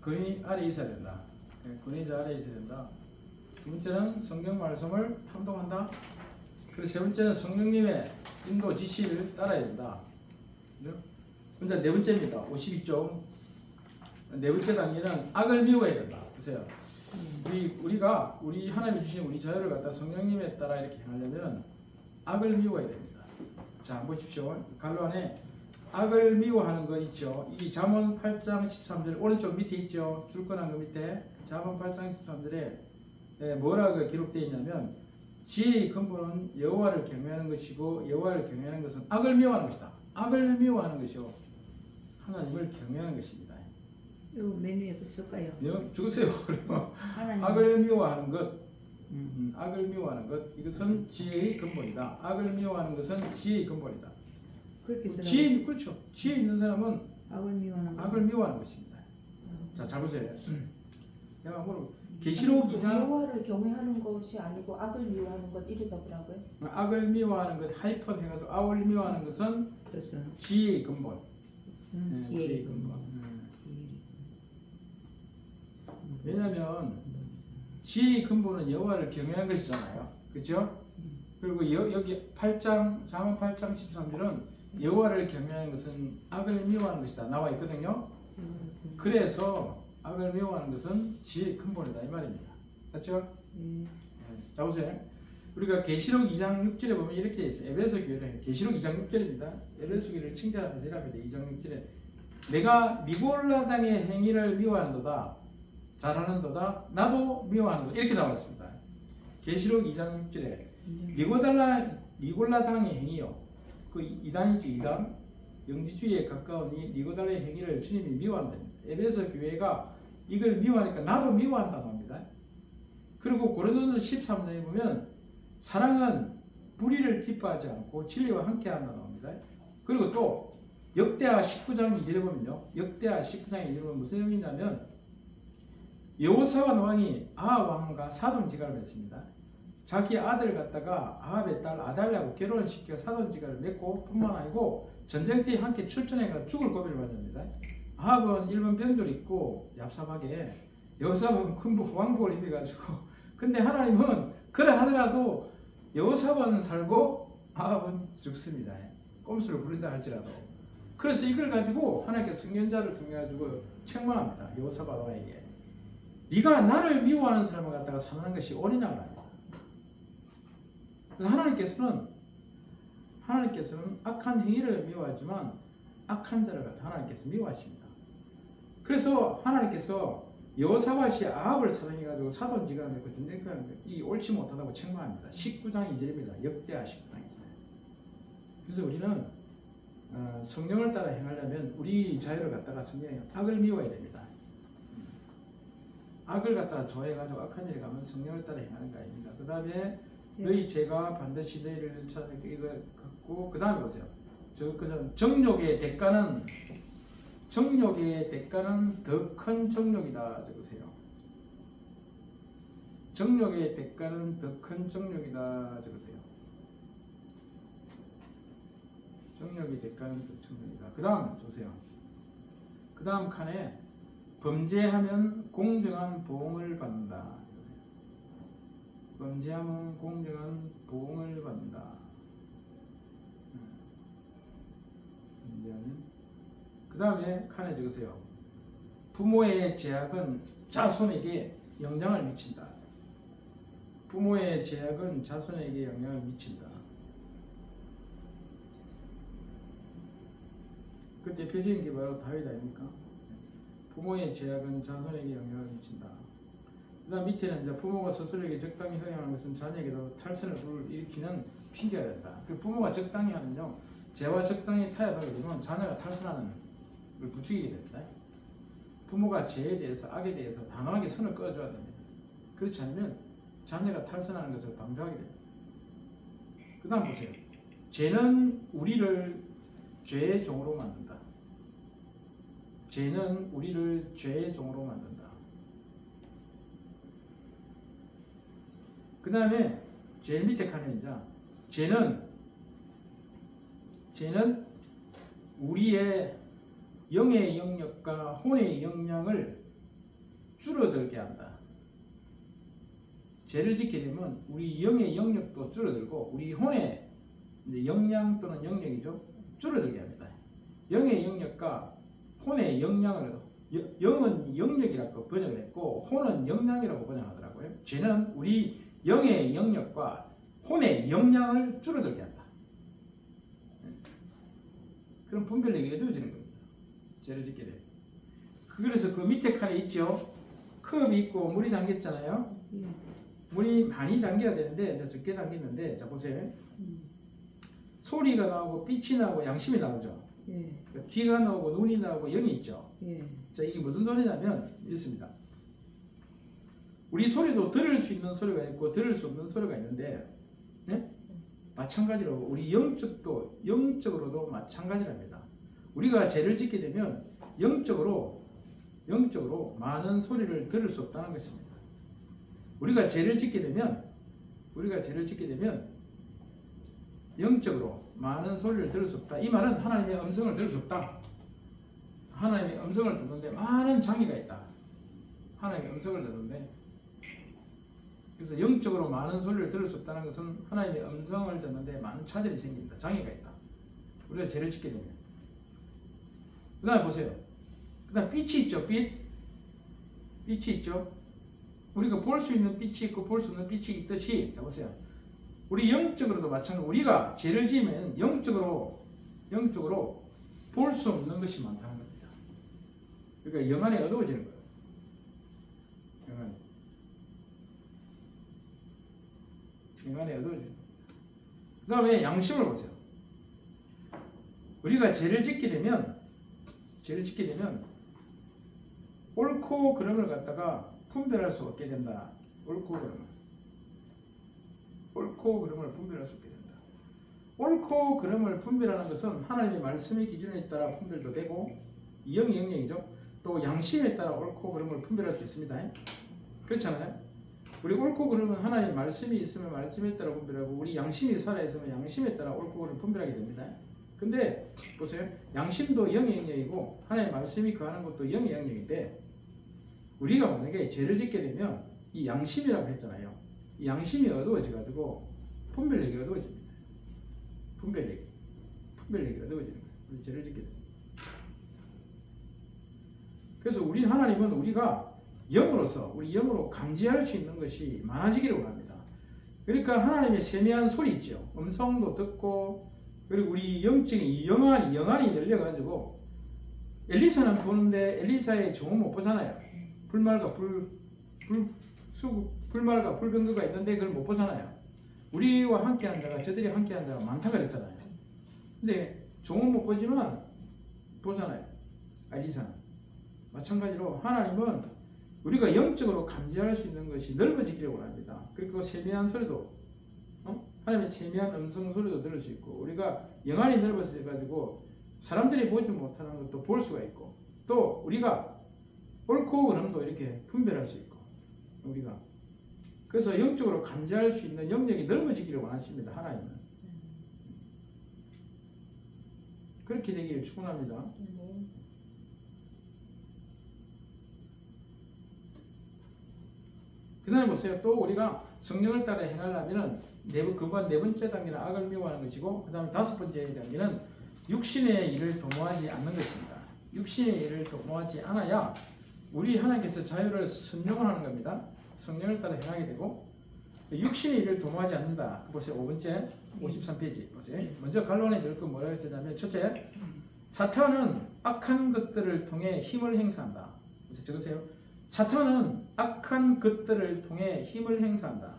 근위 아래에 있어야 된다. 근위자 아래에 있어야 된다. 두 번째는 성경 말씀을 탐독한다. 그리고 세 번째는 성령님의 인도 지시를 따라야 된다. 그죠? 근데 네 번째입니다. 52쪽. 네 번째 단계는 악을 미워야 된다. 보세요. 우리 하나님이 주신 우리 자유를 갖다 성령님에 따라 이렇게 행하려면 악을 미워야 됩니다. 자, 보십시오. 갈로 안에 악을 미워하는 거 있죠. 이 잠언 8장 13절 오른쪽 밑에 있죠. 줄거난 거 밑에 잠언 8장 13절에 뭐라고 기록되어 있냐면 지혜의 근본은 여호와를 경외하는 것이고 여호와를 경외하는 것은 악을 미워하는 것이다. 악을 미워하는 것이요 하나님을 경외하는 것입니다. 이 메뉴에 그 쓸까요? 죽으세요. 악을 미워하는 것, 악을 미워하는 것 이것은 지혜의 근본이다. 악을 미워하는 것은 지혜의 근본이다. 그렇게 쓰라고. 그렇죠. 지혜 있는 사람은 악을 미워하는 것입니다. 자, 잘 보세요. 내가 뭐로 계시록 2장 여호와를 경외하는 것이 아니고 악을 미워하는 것 이래 적으라고요? 악을 미워하는 것 하이폰 해가지고 악을 미워하는 것은 그래서 지혜의 근본. 지혜의 근본. 왜냐하면 지혜의 근본은 여호와를 경외한 것이잖아요. 그렇죠? 그리고 여기 8장 잠언 8장 13절은 여호와를 경외하는 것은 악을 미워하는 것이다 나와 있거든요. 그래서 악을 미워하는 것은 지혜의 근본이다 이 말입니다. 그렇죠? 자 보세요. 우리가 계시록 2장 6절에 보면 이렇게 돼 있어요. 에베소 교회는 계시록 2장 6절입니다. 에베소 교회를 칭찬하면서 이랍니다. 2장 6절에 내가 미골라 당의 행위를 미워하는도다 잘하는도다 나도 미워하는도다 이렇게 나와 있습니다. 계시록 2장 6절에 니골라 당의 행위요. 그 이단이죠. 이단 영지주의에 가까운 이 니고달라의 행위를 주님이 미워한답니다. 에베소 교회가 이걸 미워하니까 나도 미워한다고 합니다. 그리고 고린도전서 13장에 보면 사랑은 불의를 기뻐하지 않고 진리와 함께한다고 합니다. 그리고 또 역대하 19장 2절에 보면요. 역대하 19장 2절에 보면 무슨 내용이냐면 여호사밧 왕이 아합 왕과 사돈지간을 맺습니다. 자기 아들 갖다가 아합의 딸 아달랴하고 결혼을 시켜 사돈지간을 맺고 뿐만 아니고 전쟁터에 함께 출전해가 죽을 고비를 맞습니다. 아합은 일본 병조를 입고 얍삽하게 여호사밧은 큰 왕복을 입어가지고 근데 하나님은 그래 하더라도 여호사밧은 살고 아합은 죽습니다. 꼼수를 부린다 할지라도. 그래서 이걸 가지고 하나님께서 선견자를 통해 가지고 책망합니다. 여호사밧 왕에게 네가 나를 미워하는 사람을 갖다가 사는 것이 옳으냐고 합니다. 그래서 하나님께서는 악한 행위를 미워하지만 악한 자를 갖다 하나님께서 미워하십니다. 그래서 하나님께서 여호사밧이 아합을 사랑해가지고 사돈지간을 맺고 전쟁터를 이 옳지 못하다고 책망합니다. 19장 2절입니다. 역대하 19장 2절. 그래서 우리는 성령을 따라 행하려면 우리 자유를 갖다가 성령에 악을 미워야 됩니다. 악을 갖다가 좋아해가지고 악한 일에 가면 성령을 따라 행하는 거 아닙니다. 그 다음에 너희 죄가 반드시 너희를 찾아내고 이거 갖고 그 다음에 보세요. 정욕의 대가는 더 큰 정욕이다 적으세요. 정욕의 대가는 더 큰 정욕이다 적으세요. 정욕의 대가는 더 큰 정욕이다. 그 다음 보세요. 그 다음 칸에 범죄하면 공정한 보응을 받는다. 범죄하면 공정한 보응을 받는다. 그 다음에 칸에 적으세요. 부모의 제약은 자손에게 영향을 미친다. 부모의 제약은 자손에게 영향을 미친다. 그 대표적인 게 바로 다윗 아닙니까? 부모의 제약은 자손에게 영향을 미친다. 그 다음 밑에는 이제 부모가 스스로에게 적당히 허용하는 것은 자녀에게도 탈선을 불일으키는 핑계가 된다. 그 부모가 적당히 하면요, 죄와 적당히 타협하게 되면 자녀가 탈선하는 걸 부추기게 됩니다. 부모가 죄에 대해서 악에 대해서 단호하게 선을 꺼줘야 됩니다. 그렇지 않으면 자녀가 탈선하는 것을 방조하게 됩니다. 그 다음 보세요. 죄는 우리를 죄의 종으로 만든다. 죄는 우리를 죄의 종으로 만든다. 그 다음에 제일 밑에 칸에 이제 죄는 우리의 영의 영역과 혼의 영향을 줄어들게 한다. 죄를 짓게 되면 우리 영의 영역도 줄어들고 우리 혼의 이제 역량 또는 영역이죠. 줄어들게 합니다. 영의 영역과 혼의 역량을 영은 영역이라고 번역을 했고 혼은 역량이라고 번역하더라고요. 죄는 우리 영의 영역과 혼의 역량을 줄어들게 한다. 그럼 분별력이 어두워지는 겁니다. 죄를 짓게 되면. 그래서 그 밑에 칸에 있죠. 컵이 있고 물이 담겼잖아요. 예. 물이 많이 담겨야 되는데 이제 적게 담겼는데 자 보세요. 소리가 나오고 빛이 나오고 양심이 나오죠. 예. 귀가 나오고 눈이 나오고 영이 있죠. 예. 자 이게 무슨 소리냐면 이렇습니다. 우리 소리도 들을 수 있는 소리가 있고 들을 수 없는 소리가 있는데 네? 마찬가지로 우리 영적으로도 마찬가지랍니다. 우리가 죄를 짓게 되면 영적으로 많은 소리를 들을 수 없다는 것입니다. 우리가 죄를 짓게 되면 영적으로 많은 소리를 들을 수 없다. 이 말은 하나님의 음성을 들을 수 없다. 하나님의 음성을 듣는데 많은 장애가 있다. 하나님의 음성을 듣는데 그래서 영적으로 많은 소리를 들을 수 없다는 것은 하나님의 음성을 듣는데 많은 차질이 생깁니다. 장애가 있다. 우리가 죄를 짓게 되면. 그 다음에 보세요. 그 다음 빛이 있죠. 빛이 있죠. 우리가 볼 수 있는 빛이 있고 볼 수 없는 빛이 있듯이 자 보세요. 우리 영적으로도 마찬가지로 우리가 죄를 지으면 영적으로 볼 수 없는 것이 많다는 겁니다. 그러니까 영안이 어두워지는 거예요. 영안이 어두워지는 거예요. 그 다음에 양심을 보세요. 우리가 죄를 짓게 되면 옳고 그름을 갖다가 분별할 수 없게 된다. 옳고 그름을 분별할 수 없게 된다. 옳고 그름을 분별하는 것은 하나님의 말씀의 기준에 따라 분별도 되고 영의 영역이죠. 또 양심에 따라 옳고 그름을 분별할 수 있습니다. 그렇잖아요. 우리 옳고 그름은 하나님의 말씀이 있으면 말씀에 따라 분별하고 우리 양심이 살아있으면 양심에 따라 옳고 그름을 분별하게 됩니다. 근데 보세요. 양심도 영의 영역이고 하나님의 말씀이 거하는 것도 영의 영역인데 우리가 만약에 죄를 짓게 되면 이 양심이라고 했잖아요. 이 양심이 어두워져 가지고 분별력이 어두워집니다. 분별력이 어두워지는 거예요. 우리 죄를 짓게 되면. 그래서 우리 하나님은 우리가 영으로서 우리 영으로 감지할 수 있는 것이 많아지기를 원합니다. 그러니까 하나님의 세미한 소리 있죠. 음성도 듣고 그리고 우리 영적인 영안이 열려가지고 엘리사는 보는데 엘리사의 종은 못 보잖아요. 불말과 불병거가 있는데 그걸 못 보잖아요. 우리와 함께한 자가 저들이 함께한 자가 많다 그랬잖아요. 근데 종은 못 보지만 보잖아요. 엘리사는 마찬가지로 하나님은 우리가 영적으로 감지할 수 있는 것이 넓어지기를 원합니다. 그리고 세미한 소리도 하나님의 세미한 음성 소리도 들을 수 있고 우리가 영안이 넓어져 가지고 사람들이 보지 못하는 것도 볼 수가 있고 또 우리가 옳고 그름도 이렇게 분별할 수 있고 우리가 그래서 영적으로 감지할 수 있는 영역이 넓어지기를 원하십니다. 하나님은 그렇게 되기를 축원합니다. 그 다음에 보세요. 또 우리가 성령을 따라 행하려면 그건 네 번째 단계는 악을 미워하는 것이고 그 다음에 다섯 번째 단계는 육신의 일을 도모하지 않는 것입니다. 육신의 일을 도모하지 않아야 우리 하나님께서 자유를 선용을 하는 겁니다. 성령을 따라 행하게 되고 육신의 일을 도모하지 않는다. 보세요. 5번째 53페이지 보세요. 먼저 갈로안에 적을 뭐라고 했냐면 첫째 사탄은 악한 것들을 통해 힘을 행사한다. 그래서 적으세요. 사탄은 악한 것들을 통해 힘을 행사한다.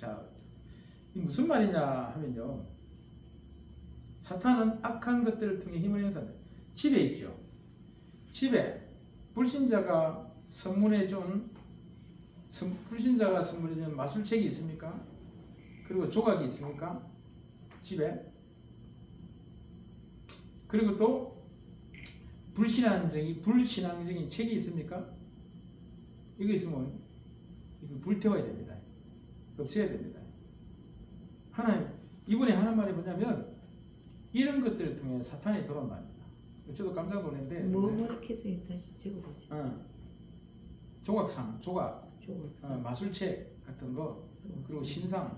자, 이 무슨 말이냐 하면요. 사탄은 악한 것들을 통해 힘을 행사한다. 집에 있죠. 집에 불신자가 선물해준 마술책이 있습니까? 그리고 조각이 있습니까? 집에. 그리고 또 불신앙적인 책이 있습니까? 이거 있으면 이거 불태워야 됩니다. 없애야 됩니다. 하나님, 이분이 하는 말이 뭐냐면 이런 것들을 통해 사탄이 들어온답니다. 저도 깜짝 놀랐는데 뭐렇게 해서 다시 적어보자. 조각상, 조각, 조각상. 마술책 같은 거 그리고 조각상. 신상,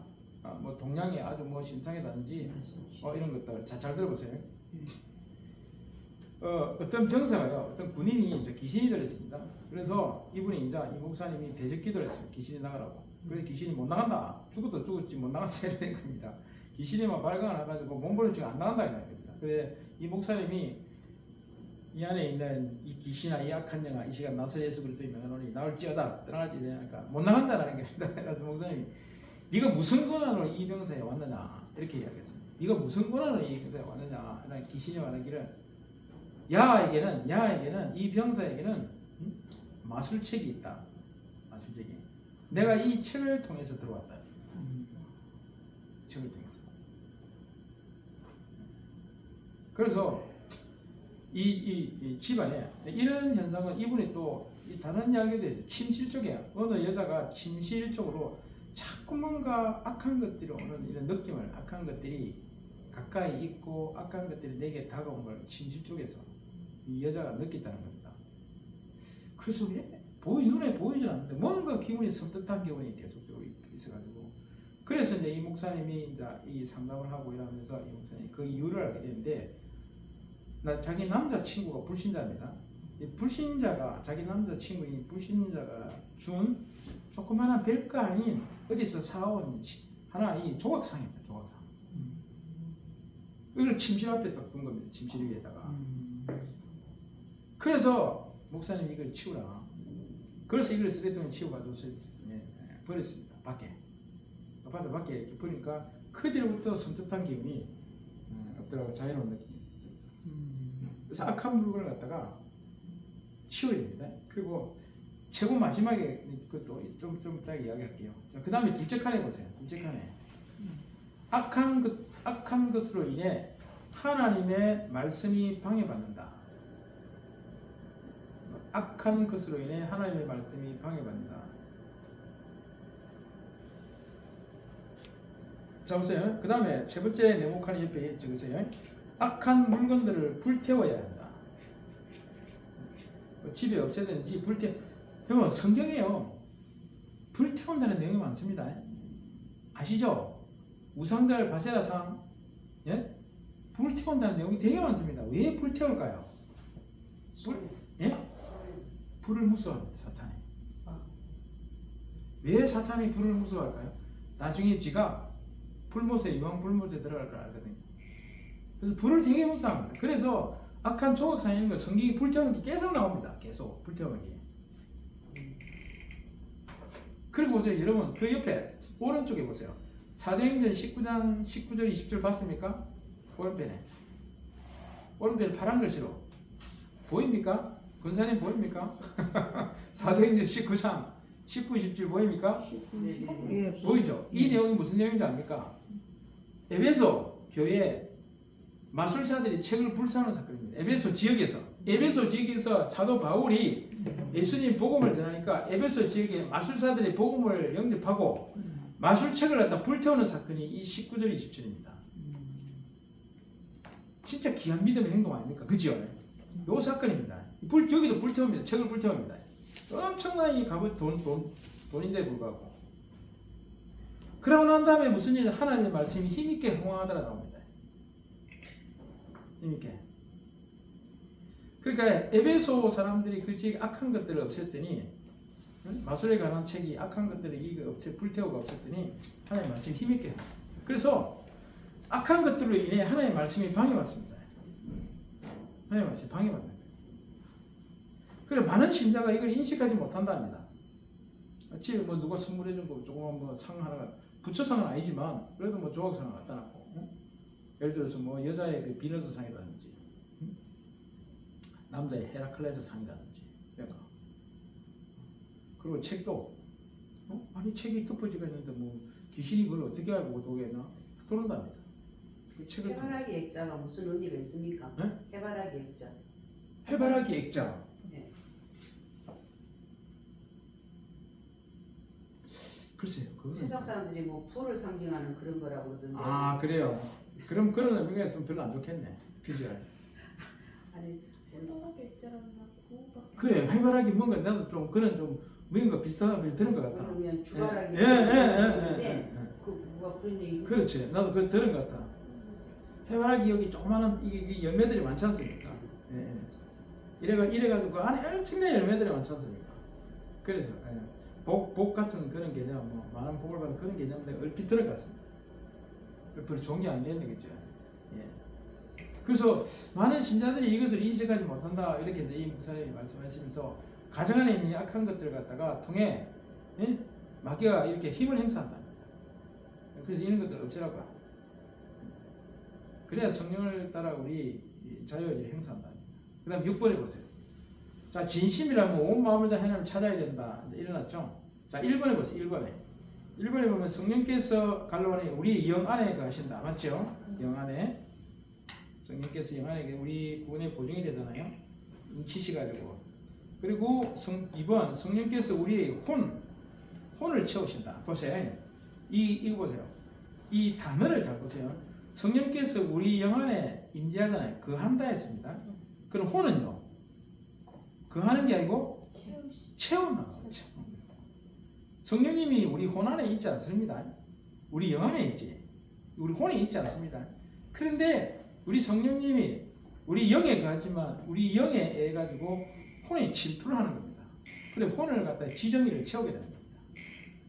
뭐 동양의 아주 뭐 신상이라든지 이런 것들 잘 들어보세요. 어떤 병사가요, 어떤 군인이 이제 귀신이 들렸습니다. 그래서 이분이 이제 이 목사님이 대적 기도를 했어요. 귀신이 나가라고. 그래서 귀신이 못 나간다. 죽어도 죽었지 못 나간다 이런 겁니다. 귀신이만 발광을 해가지고 몸부림치가 안 나간다 이런 겁니다. 그래 이 목사님이 이 안에 있는 이 귀신아 이 악한 영아 이 시간 나서 예수 그리스도의 명하노니 나올지어다 떠나갈지 되니까 못 나간다라는 겁니다. 그래서 목사님이 네가 무슨 권한으로 이 병사에 왔느냐 이렇게 이야기했습니다. 네가 무슨 권한으로 이 병사에 왔느냐. 그러나 귀신이 말하기를 야에게는 이 병사에게는 마술책이 있다. 마술책이. 내가 이 책을 통해서 들어왔다. 책을 통해서. 그래서 이 집안에 이런 현상은 이분이 또 다른 이야기도 해요. 침실 쪽에 어느 여자가 침실 쪽으로 자꾸 뭔가 악한 것들이 오는 이런 느낌을 악한 것들이 가까이 있고 악한 것들이 내게 다가온 걸 침실 쪽에서 이 여자가 느꼈다는 겁니다. 그래서 왜 눈에 보이질 않는데 뭔가 기분이 섬뜩한 기분이 계속적으로 있어가지고 그래서 이제 이 목사님이 이제 이 상담을 하고 이러면서 이 목사님이 그 이유를 알게 되는데 자기 남자 친구가 불신자입니다. 이 불신자가 자기 남자 친구인 불신자가 준 조그마한 별거 아닌 어디서 사온 하나 이 조각상입니다. 조각상. 이걸 침실 앞에 딱 둔 겁니다. 침실 위에다가. 그래서 목사님 이걸 치우라. 그래서 이걸 쓰레기통에 치워가지고 버렸습니다. 밖에. 아파트 밖에 이렇게 버리니까 그제부터 섬뜩한 기운이 없더라고 자연을 느낍니다. 그래서 악한 물건을 갖다가 치워야 됩니다. 그리고 최고 마지막에 그것도 좀 이따 이야기할게요. 그 다음에 둘째 칸에 보세요. 둘째 칸에 악한 것으로 인해 하나님의 말씀이 방해받는다. 악한 것으로 인해 하나님의 말씀이 방해받는다. 자 보세요. 그 다음에 세 번째 네모칸 옆에 적으세요. 악한 물건들을 불태워야 한다. 집에 없애든지 여러분 성경에요 불태운다는 내용이 많습니다. 아시죠? 우상들 바세라상 불태운다는 내용이 되게 많습니다. 왜 불태울까요? 불을 무서워합니다. 사탄이. 왜 사탄이 불을 무서워할까요? 나중에 지가 불못에 유황 불못에 들어갈 걸 알거든요. 그래서 불을 되게 무서워합니다. 그래서 악한 조각상에 있는 거 성경이 불태우는 게 계속 나옵니다. 계속 불태우는 게. 그리고 보세요. 여러분 그 옆에 오른쪽에 보세요. 사도행전 19장 19절 20절 봤습니까? 오른편에 파란 글씨로 보입니까? 권사님 보입니까? 사도행전 19장 19, 20절 보입니까? 예, 보이죠? 이 내용이 무슨 내용인지 압니까? 에베소 교회에 마술사들이 책을 불사하는 사건입니다. 에베소 지역에서 사도 바울이 예수님 복음을 전하니까 에베소 지역에 마술사들이 복음을 영접하고 마술책을 갖다 불태우는 사건이 이 19절 20절입니다. 진짜 귀한 믿음의 행동 아닙니까? 그죠? 요 사건입니다. 여기도 불태웁니다. 책을 불태웁니다. 엄청난 이 값은 돈인데 불구하고. 그러고 난 다음에 무슨 일? 하나님의 말씀이 힘있게 흥황하더라 나옵니다. 힘있게. 그러니까 에베소 사람들이 그 지역에 악한 것들을 없앴더니 마술에 관한 책이 악한 것들을 불태우고 없앴더니 하나님의 말씀이 힘있게. 그래서 악한 것들로 인해 하나님의 말씀이 방해받습니다. 하나님의 말씀이 방해받는 거예요. 그래 많은 신자가 이걸 인식하지 못한답니다. 집에 뭐 누가 선물해준 거 조그만 뭐 상 하나가 부처상은 아니지만 그래도 뭐 조각상을 갖다 놨고 예를 들어서 뭐 여자의 그 비너스 상이라든지 남자의 헤라클레스 상이라든지 그러니까 그리고 책도 아니 책이 덮어지가 있는데 뭐 귀신이 그걸 어떻게 알고 도겠나 그런답니다. 그 책을 해바라기 액자가 무슨 의미가 있습니까? 네? 해바라기 액자. 해바라기 액자. 네. 글쎄요. 그거는 세상 사람들이 뭐 풀을 상징하는 그런 거라고 그러던데. 아 그래요. 그럼 그런 의미가 있으면 별로 안 좋겠네. 비주얼. 아니 해바라기 액자라는 구호밖에. 그래 해바라기 뭔가 나도 좀 그런 좀 뭔가 비슷한 걸 들은 것 같아. 저는 그냥 주바라기 예. 그거 그런 얘기. 그렇지. 나도 그걸 들은 것 같아. 해바라기 여기 조그마한 이 열매들이 많지 않습니까? 예. 이래가지고 그 안에 엄청난 열매들이 많지 않습니까? 그래서 복 같은 그런 개념, 뭐 많은 복을 받는 그런 개념인데 얼핏 들은 것 같습니다. 별로 좋은 게 아니겠네, 그죠? 예. 그래서 많은 신자들이 이것을 인식하지 못한다 이렇게 이제 이 목사님이 말씀하시면서 가정 안에 있는 약한 것들을 갖다가 통해 마귀가 이렇게 힘을 행사한답니다. 그래서 이런 것들을 없애라고 합니다. 그래야 성령을 따라 우리 자유의지를 행사한답니다. 그 다음 6번에 보세요. 자, 진심이라면 온 마음을 다 하나님을 찾아야 된다. 이제 일어났죠? 자, 1번에 보세요. 1번에 보면 성령께서 갈로하니 우리 영 안에 가신다. 맞죠? 영 안에. 성령께서 영 안에 우리 구원의 보증이 되잖아요. 인치시가지고. 그리고 2번 성령께서 우리의 혼을 채우신다. 보세요. 이거 보세요. 이 단어를 잘 보세요. 성령께서 우리 영 안에 임재하잖아요. 한다 했습니다. 그럼 혼은요? 하는 게 아니고 채운다. 성령님이 우리 혼 안에 있지 않습니다. 우리 영 안에 있지. 우리 혼에 있지 않습니다. 그런데 우리 성령님이 우리 영에 가지만 우리 영에 의해 가지고 혼에 침투를 하는 겁니다. 그래 혼을 갖다 지정의를 채우게 되는 겁니다.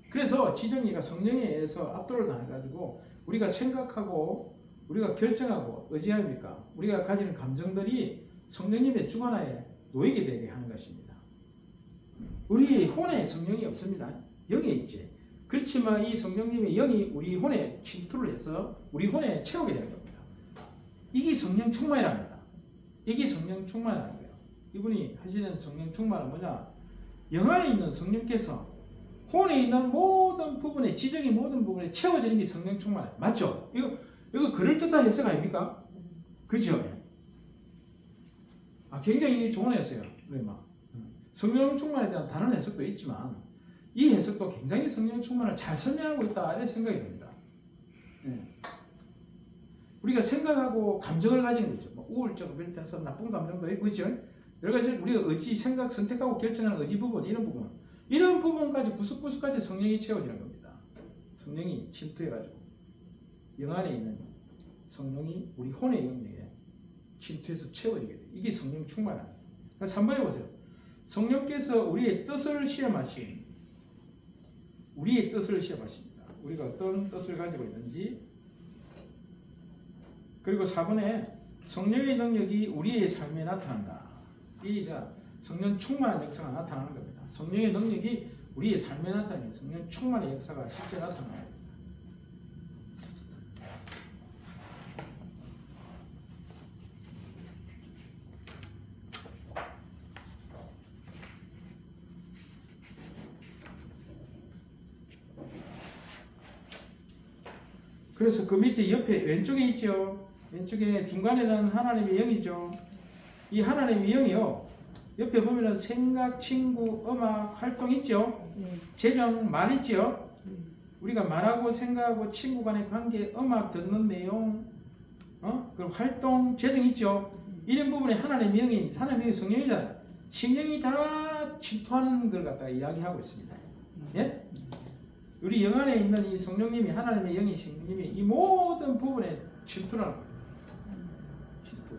그래서 지정의가 성령에 의해서 압도를 당해 가지고 우리가 생각하고 우리가 결정하고 의지합니까? 우리가 가지는 감정들이 성령님의 주관하에 놓이게 되게 하는 것입니다. 우리 혼에 성령이 없습니다. 영에 있지. 그렇지만 이 성령님의 영이 우리 혼에 침투를 해서 우리 혼에 채우게 되는 겁니다. 이게 성령 충만이랍니다. 이게 성령 충만이라는 거예요. 이분이 하시는 성령 충만은 뭐냐? 영 안에 있는 성령께서 혼에 있는 모든 부분에 지정의 모든 부분에 채워지는 게 성령 충만이에요. 맞죠? 이거 그럴듯한 해석 아닙니까? 그죠? 굉장히 좋은 해석이에요. 성령 충만에 대한 다른 해석도 있지만 이 해석도 굉장히 성령 충만을 잘 설명하고 있다 이런 생각이 듭니다. 우리가 생각하고 감정을 가지는 거죠. 우울증을 비롯해서 나쁜 감정도 있고 그죠? 여러 가지 우리가 의지, 생각, 선택하고 결정하는 의지 부분 이런 부분까지 구석구석까지 성령이 채워지는 겁니다. 성령이 침투해가지고 영 안에 있는 성령이 우리 혼의 영역에 침투해서 채워지게 돼요. 이게 성령 충만합니다. 3번에 보세요. 성령께서 우리의 뜻을 시험하십니다. 우리가 어떤 뜻을 가지고 있는지. 그리고 4번에 성령의 능력이 우리의 삶에 나타난다. 이 성령 충만한 역사가 나타나는 겁니다. 성령의 능력이 우리의 삶에 나타나는 성령 충만의 역사가 실제 나타나는 겁니다. 그래서 그 밑에 옆에 왼쪽에 있죠. 왼쪽에 중간에는 하나님의 영이죠. 이 하나님의 영이요. 옆에 보면은 생각, 친구, 음악, 활동 있죠. 재정, 말 있죠. 우리가 말하고 생각하고 친구 간의 관계, 음악 듣는 내용, 그리고 활동, 재정 있죠. 이런 부분에 하나님의 영이 성령이잖아요. 성령이 다 침투하는 걸 갖다가 이야기하고 있습니다. 예? 우리 영 안에 있는 이 성령님이 하나님의 영이 성령님이 이 모든 부분에 침투를 하는 겁니다. 침투.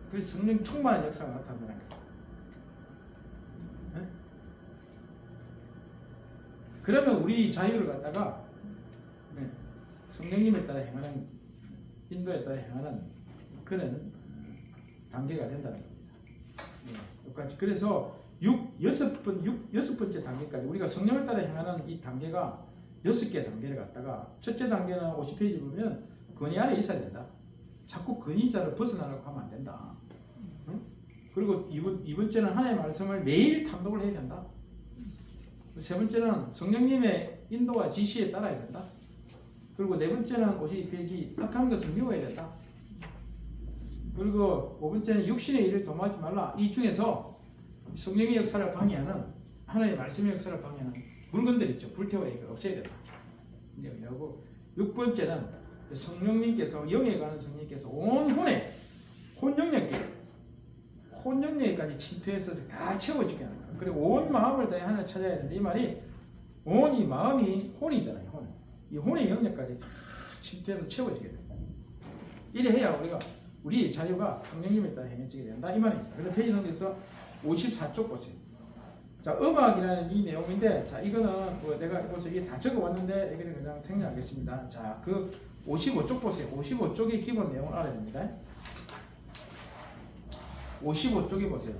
그래서 성령 충만한 역사가 나타나는 거예요. 네? 그러면 우리 자유를 갖다가 성령님에 따라 행하는 인도에 따라 행하는 그런 단계가 된다는 겁니다. 똑같이 그래서 여섯 번째 단계까지 우리가 성령을 따라 행하는 이 단계가 6개 단계를 갖다가 첫째 단계는 50페이지 보면 근위 안에 있어야 된다. 자꾸 근위자를 벗어나려고 하면 안 된다. 그리고 이 번째는 하나님의 말씀을 매일 탐독을 해야 된다. 세 번째는 성령님의 인도와 지시에 따라야 된다. 그리고 네 번째는 52페이지 악한 것을 미워야 된다. 그리고 5번째는 육신의 일을 도모하지 말라. 이 중에서 성령의 역사를 방해하는 하나님의 말씀의 역사를 방해하는 물건들 있죠. 불태워야 없애야 된다. 그리고 6번째는 성령님께서 영에 관한 성령님께서 온 혼영역까지 침투해서 다 채워지게 하는 거예요. 그리고 온 마음을 다해 하나님을 찾아야 되는데 이 말이 온 이 마음이 혼이잖아요. 혼. 이 혼의 영역까지 다 침투해서 채워지게 돼요. 이래 해야 우리 자유가 성령님에 따라 행해지게 된다 이 말입니다. 그래서 페이지 넘겨서 54쪽 보세요. 자, 음악이라는 이 내용인데, 자, 이거는 뭐 내가 보세요. 이게 다 적어왔는데, 여기는 그냥 생략하겠습니다. 자, 그 55쪽 보세요. 55쪽의 기본 내용을 알아야 됩니다. 55쪽에 보세요.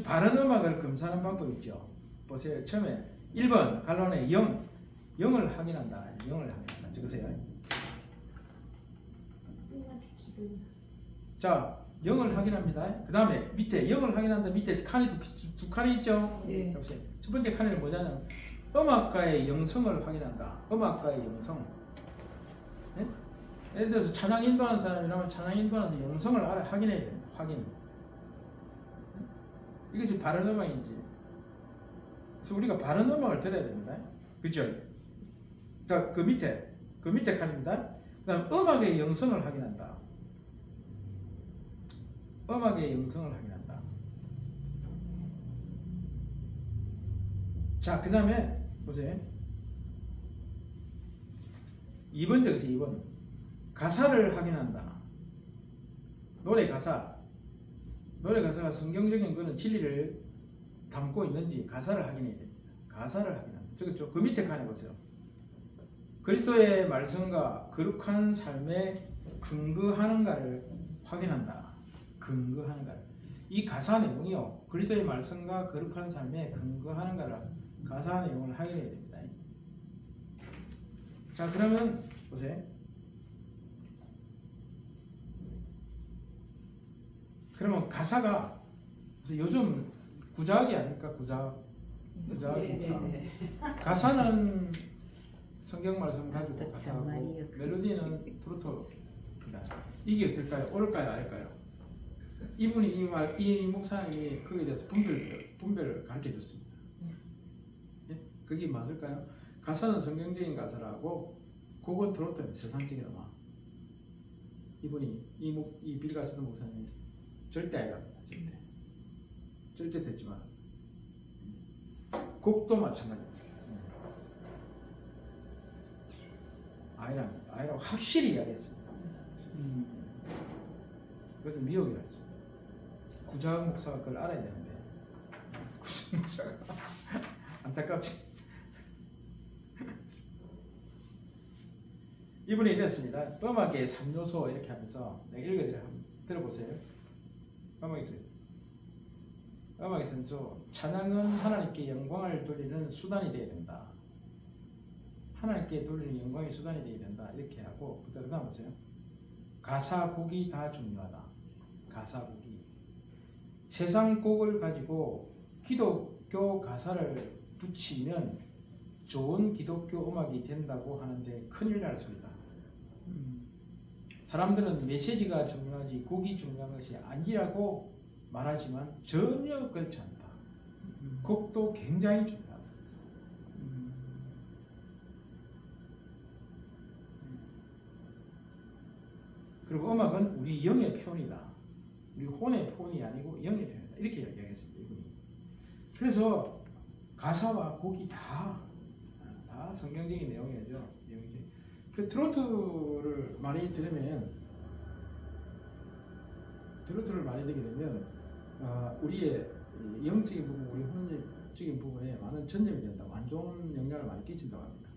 바른 음악을 검사하는 방법이 있죠. 보세요. 처음에 1번 갈론의 영을 확인한다. 영을 확인한다. 적으세요. 자, 영을 확인합니다. 그 다음에 밑에 영을 확인한다. 밑에 칸이 두 칸이 있죠. 네. 보세요. 첫 번째 칸에는 뭐냐면 음악가의 영성을 확인한다. 음악가의 영성. 네? 예를 들어서 찬양 인도하는 사람이라면 찬양 인도하면서 영성을 확인해야 됩니다. 확인. 이것이 바른 음악인지. 그래서 우리가 바른 음악을 들어야 됩니다. 그죠? 그 밑에 칸입니다. 그 다음 음악의 영성을 확인한다. 음악의 영성을 확인한다. 자, 그 다음에 보세요. 2번 적으세요. 2번 가사를 확인한다. 노래 가사가 성경적인 거는 진리를 담고 있는지 가사를 확인해야 됩니다. 가사를 확인한다. 저거 그 밑에 칸에 보세요. 그리스도의 말씀과 거룩한 삶에 근거하는가를 확인한다. 근거하는가. 이 가사 내용이요. 그리스도의 말씀과 거룩한 삶에 근거하는가를 가사 내용을 확인해야 됩니다. 자, 그러면 보세요. 그러면 가사가 요즘 구자악이 아닙니까? 구자악 목사. 가사는 성경 말씀 가지고 가사하고 멜로디는 트로트입니다. 이게 어떨까요? 옳을까요? 아닐까요? 이분이 이 목사님이 그에 대해서 분별을 가르쳐 줬습니다. 예? 그게 맞을까요? 가사는 성경적인 가사라고 그건 트로트는 세상적인 음악. 이분이 이 빌가스도 목사님이 절대 아니랍니다. 절대 됐지만 곡도 마찬가지입니다. 아이라고 확실히 이야기했습니다. 그것은 미혹이라 했습니다. 구자학 목사가 그걸 알아야 되는데 구자학 목사가 안타깝지. 이분이 이랬습니다. 음악의 3요소 이렇게 하면서 내가 읽어드려 한번 들어보세요. 음악에서 찬양은 하나님께 영광을 돌리는 수단이 되어야 된다. 하나님께 돌리는 영광의 수단이 되어야 된다. 이렇게 하고 그 다음 보세요. 가사 곡이 다 중요하다. 가사 곡이 세상 곡을 가지고 기독교 가사를 붙이면 좋은 기독교 음악이 된다고 하는데 큰일 날 소리다. 사람들은 메시지가 중요하지 곡이 중요한 것이 아니라고 말하지만 전혀 그렇지 않다. 곡도 굉장히 중요하다. 그리고 음악은 우리 영의 표현이다. 우리 혼의 표현이 아니고 영의 표현이다. 이렇게 이야기했습니다. 이분이. 그래서 가사와 곡이 다 성경적인 내용이죠. 그 트로트를 많이 듣게 되면 우리의 영적인 부분, 우리 혼적인 부분에 많은 전염이 된다고, 안 좋은 영향을 많이 끼친다고 합니다.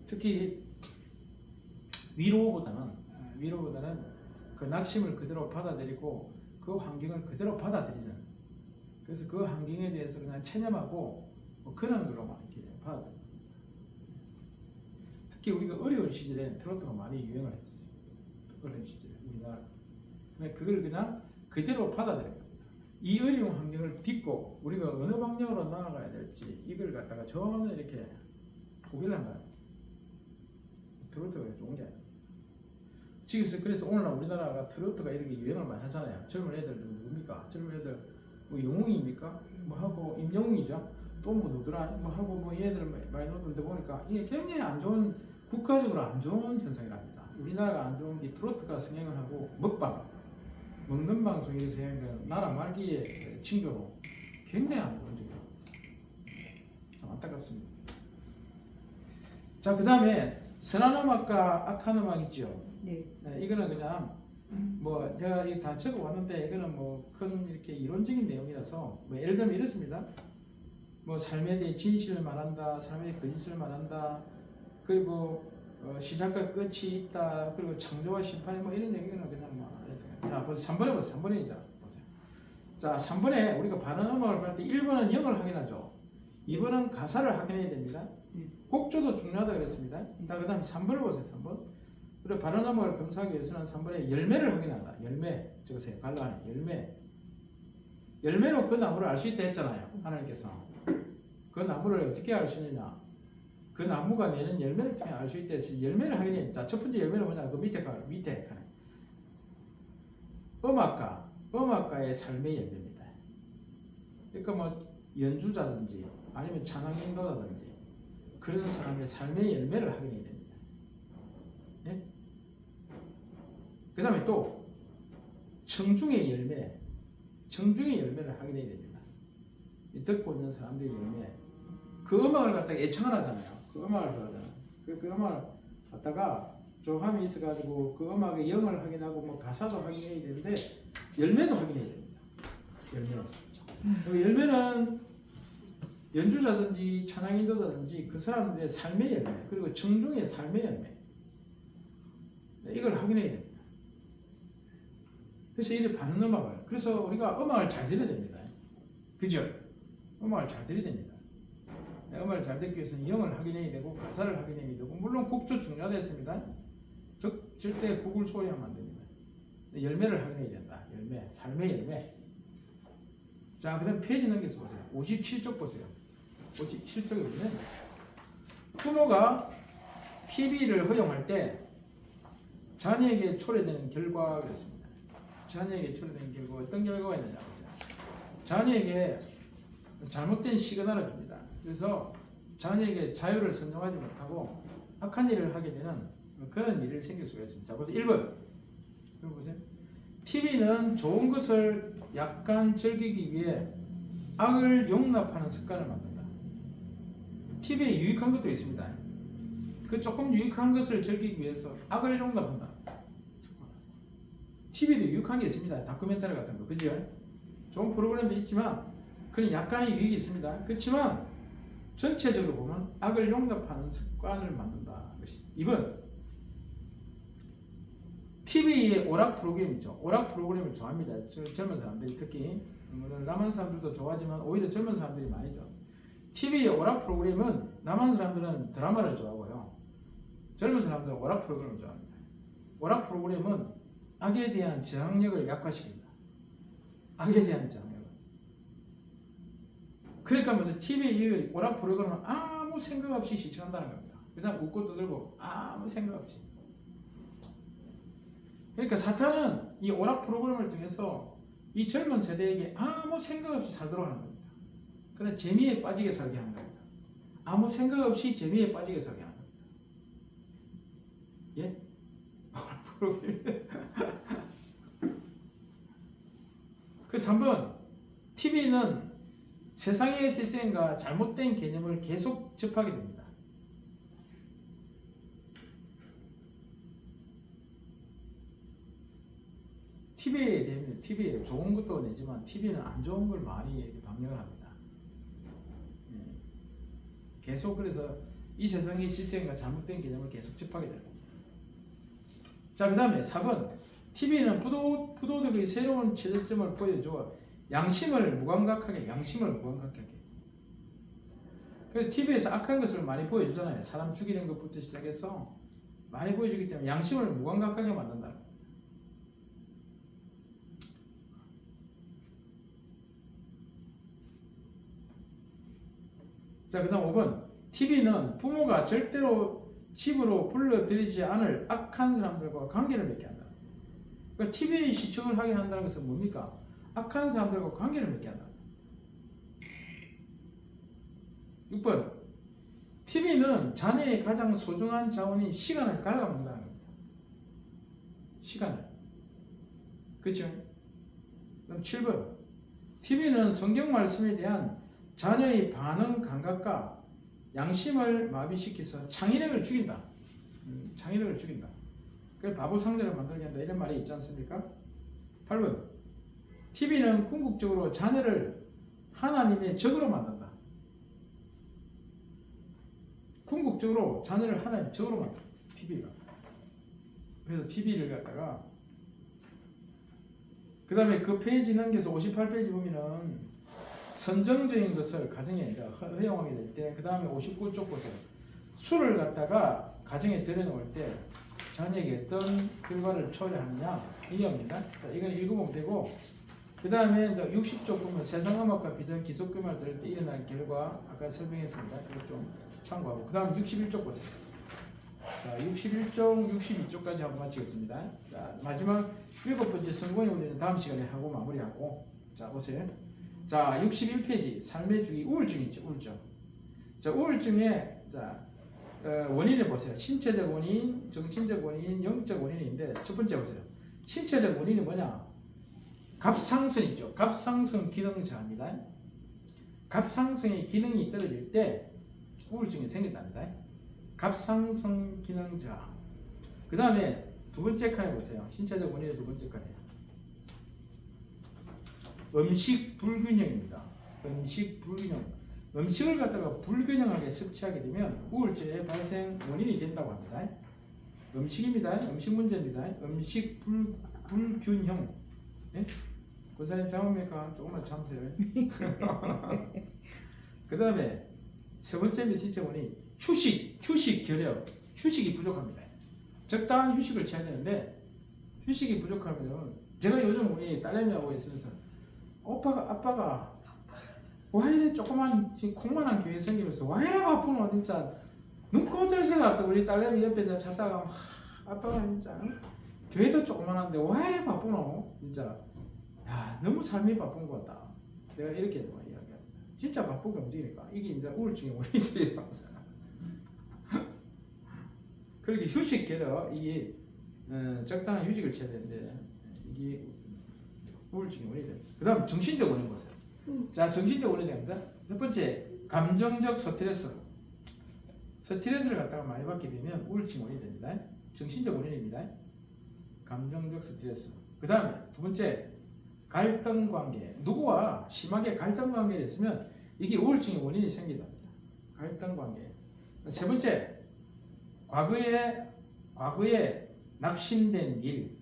특히 위로보다는 그 낙심을 그대로 받아들이고 그 환경을 그대로 받아들이는, 그래서 그 환경에 대해서 그냥 체념하고 그런 거로만 이렇게 받아들입니다. 특히 우리가 어려운 시절에 트로트가 많이 유행을 했죠. 어려운 시절에 우리나라. 근데 그걸 그냥 그대로 받아들여야 됩니다. 이 어려운 환경을 딛고 우리가 어느 방향으로 나아가야 될지 이걸 갖다가 전혀 이렇게 포기를 한다. 트로트가 좋은 게 아니에요. 그래서 오늘날 우리나라가 트로트가 이렇게 유행을 많이 하잖아요. 젊은 애들 누굽니까? 젊은 애들 뭐 영웅입니까? 뭐 하고 임영웅이죠. 또 뭐 누구더라? 뭐 하고 뭐 얘들 많이 노던데 보니까 이게 굉장히 안 좋은 국가적으로 안 좋은 현상이랍니다. 우리나라가 안 좋은 게 트로트가 성행을 하고 먹방, 먹는 방송이 성행은 나라 말기에 징조로 굉장히 안 좋은 점이에요. 참 안타깝습니다. 자, 그 다음에 선한 음악과 악한 음악 있죠. 네. 네, 이거는 그냥 뭐 제가 이 다 적어 왔는데 이거는 뭐 큰 이렇게 이론적인 내용이라서 뭐 예를 들면 이렇습니다. 뭐 삶에 대해 진실을 말한다, 삶에 대해 거짓을 말한다, 그리고 시작과 끝이 있다, 그리고 창조와 심판 뭐 이런 얘기는 그냥 뭐 자, 보세요. 3번에 보세요. 3번에 이제 보세요. 자, 3번에 우리가 바른 음악을 할 때 1번은 영을 확인하죠. 2번은 가사를 확인해야 됩니다. 곡조도 중요하다 그랬습니다. 자, 그 다음에 3번을 보세요. 3번. 그리고 바른 음악을 검사하기 위해서는 3번에 열매를 확인한다. 열매. 적으세요. 갈라하는 열매. 열매로 그 나무를 알 수 있다 했잖아요. 하나님께서. 그 나무를 어떻게 알 수 있느냐. 그 나무가 내는 열매를 통해 알 수 있다 해서 열매를 확인해. 자, 첫 번째 열매는 뭐냐. 그 밑에 가. 밑에 가는. 음악가의 삶의 열매입니다. 그러니까 뭐 연주자든지 아니면 찬양 인도자든지 그런 사람의 삶의 열매를 확인해야 됩니다. 예? 그 다음에 또 청중의 열매를 확인해야 됩니다. 듣고 있는 사람들의 열매. 그 음악을 갖다가 애청을 하잖아요. 그 음악을 좋아하잖아요. 그 음악을 갖다가 조함이 있어가지고 그 음악의 영을 확인하고 뭐 가사도 확인해야 되는데 열매도 확인해야 됩니다. 열매는 연주자든지 찬양인도자든지 그 사람들의 삶의 열매 그리고 청중의 삶의 열매 이걸 확인해야 됩니다. 그래서 이를 바른 음악을 그래서 우리가 음악을 잘 들어야 됩니다. 그죠? 음악을 잘 들어야 됩니다. 음악을 잘 듣기 위해서는 영을 확인해야 되고 가사를 확인해야 되고 물론 곡조 중요하겠습니다. 절대 곡을 소리하면 안 됩니다. 열매를 확인해야 된다. 열매, 삶의 열매. 자, 그 다음 페이지 넘겨서 보세요. 57쪽 보세요. 57쪽에 보면 부모가 TV를 허용할 때 자녀에게 초래되는 결과가 그렇습니다. 자녀에게 초래되는 결과 어떤 결과가 있느냐 보세요. 자녀에게 잘못된 시그널을 줍니다. 그래서 자녀에게 자유를 선정하지 못하고 악한 일을 하게 되는 그런 일이 생길 수가 있습니다. 자, 보세요. 1번. 그럼 보세요. TV는 좋은 것을 약간 즐기기 위해 악을 용납하는 습관을 만든다. TV에 유익한 것도 있습니다. 그 조금 유익한 것을 즐기기 위해서 악을 용납한다. TV도 유익한 게 있습니다. 다큐멘터리 같은 거. 그죠? 좋은 프로그램도 있지만 그런 약간의 유익이 있습니다. 그렇지만 전체적으로 보면 악을 용납하는 습관을 만든다. 2번. TV의 오락 프로그램 있죠. 오락 프로그램을 좋아합니다. 젊은 사람들이 특히 남한 사람들도 좋아하지만 오히려 젊은 사람들이 많이죠. TV의 오락 프로그램은 남한 사람들은 드라마를 좋아하고요. 젊은 사람들은 오락 프로그램을 좋아합니다. 오락 프로그램은 악에 대한 저항력을 약화시킵니다. 악에 대한 저항력을. 그러니까 무슨 TV의 오락 프로그램은 아무 생각 없이 시청한다는 겁니다. 그냥 웃고 떠들고 아무 생각 없이. 그러니까 사탄은 이 오락 프로그램을 통해서 이 젊은 세대에게 아무 생각 없이 살도록 하는 겁니다. 그냥 재미에 빠지게 살게 하는 겁니다. 아무 생각 없이 재미에 빠지게 살게 하는 겁니다. 예? 오락 프로그램. 그 3번. TV는 세상의 시스템과 잘못된 개념을 계속 접하게 됩니다. TV에 좋은 것도 내지만 TV는 안 좋은 걸 많이 방영을 합니다. 계속 그래서 이 세상의 시스템과 잘못된 개념을 계속 접하게 됩니다. 자, 그 다음에 4번. TV는 부도덕의 새로운 최저점을 보여줘 양심을 무감각하게. 그래서 TV에서 악한 것을 많이 보여주잖아요. 사람 죽이는 것부터 시작해서 많이 보여주기 때문에 양심을 무감각하게 만든다. 자, 그 다음 5번. TV는 부모가 절대로 집으로 불러들이지 않을 악한 사람들과 관계를 맺게 한다. 그러니까 TV 시청을 하게 한다는 것은 뭡니까? 악한 사람들과 관계를 맺게 한다. 6번. TV는 자녀의 가장 소중한 자원인 시간을 갉아먹는다는 겁니다. 시간을. 그렇죠? 그럼 7번. TV는 성경 말씀에 대한 자녀의 반응 감각과 양심을 마비시켜서 창의력을 죽인다. 창의력을 죽인다. 그래서 바보 상대를 만들게 한다. 이런 말이 있지 않습니까? 8번. TV는 궁극적으로 자녀를 하나님의 적으로 만든다. 궁극적으로 자녀를 하나님의 적으로 만든다. TV가. 그래서 TV를 갖다가 그 다음에 그 페이지 넘겨서 58페이지 보면은 선정적인 것을 가정에 이제 허용하게 될 때, 그 다음에 59쪽 보세요. 술을 갖다가 가정에 들여놓을 때 자녀에게 어떤 결과를 초래하느냐 이 내용입니다. 이건 읽어보면 되고, 그 다음에 60쪽 보면 세상음악과 비전 기속음악을 들을 때 일어날 결과 아까 설명했습니다. 그거 좀 참고하고, 그 다음 61쪽 보세요. 자, 61쪽, 62쪽까지 한번 마치겠습니다. 자, 마지막 7번째 성공의 원리는 다음 시간에 하고 마무리하고. 자, 보세요. 자, 61페이지 삶의 주기 우울증이죠. 우울증. 자, 우울증의 원인을 보세요. 신체적 원인, 정신적 원인, 영적 원인인데 첫 번째 보세요. 신체적 원인이 뭐냐? 갑상선이죠. 갑상선 기능 저하입니다. 갑상선의 기능이 떨어질 때 우울증이 생긴답니다. 갑상선 기능 저하. 그 다음에 두 번째 칸에 보세요. 신체적 원인의 두 번째 칸에 음식 불균형입니다. 음식 불균형. 음식을 갖다가 불균형하게 섭취하게 되면 우울증의 발생 원인이 된다고 합니다. 음식입니다. 음식 문제입니다. 음식 불균형. 네? 고사님 장엄니까? 조금만 참으세요. 그 다음에 세 번째 신체 원인 휴식 결여. 휴식이 부족합니다. 적당한 휴식을 취해야 되는데 휴식이 부족하면, 제가 요즘 우리 딸내미하고 있으면서 아빠가 와 이래 조그만 콩만한 교회 생기면서 와 이래 바쁘노 진짜 눈꽃을 새갔다. 우리 딸내미 옆에 내가 찾다가 아빠가 진짜 교회도 조그만한데 와 이래 바쁘노 진짜. 야 너무 삶이 바쁜 것 같다. 내가 이렇게 이야기합니다. 진짜 바쁘게 움직이니까 이게 이제 우울증의 원인이라고 생각합니다. 그렇게 휴식 결여, 이게 적당한 휴식을 취해야 되는데 이게 우울증의 원인이 됩니다. 그 다음 정신적 원인 보세요. 자, 정신적 원인이 됩니다. 첫 번째, 감정적 스트레스. 스트레스를 갖다가 많이 받게 되면 우울증 원인이 됩니다. 정신적 원인입니다. 감정적 스트레스. 그 다음에 두 번째, 갈등 관계. 누구와 심하게 갈등 관계가 있으면 이게 우울증의 원인이 생기다. 갈등 관계. 세 번째, 과거에 낙심된 일.